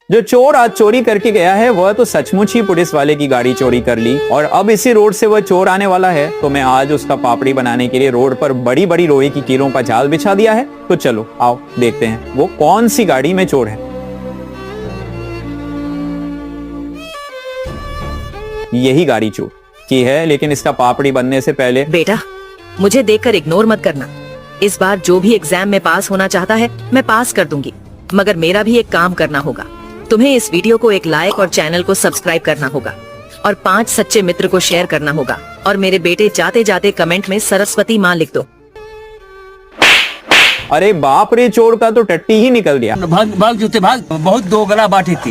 जो चोर आज चोरी करके गया है वह तो सचमुच ही पुलिस वाले की गाड़ी चोरी कर ली और अब इसी रोड से वह चोर आने वाला है। तो मैं आज उसका पापड़ी बनाने के लिए रोड पर बड़ी बड़ी लोहे की कीलों का जाल बिछा दिया है। तो चलो आओ देखते हैं वो कौन सी गाड़ी में चोर है। यही गाड़ी चोर की है, लेकिन इसका पापड़ी बनने से पहले। बेटा, मुझे देखकर इग्नोर मत करना। इस बार जो भी एग्जाम में पास होना चाहता है मैं पास कर दूंगी, मगर मेरा भी एक काम करना होगा। तुम्हें इस वीडियो को एक लाइक और चैनल को सब्सक्राइब करना होगा और 5 सच्चे मित्र को शेयर करना होगा। और मेरे बेटे जाते जाते कमेंट में सरस्वती माँ लिख दो। अरे बाप रे, चोर का तो टट्टी ही निकल गया। भाग भाग जूते भाग, बहुत दोगला बाटी थी।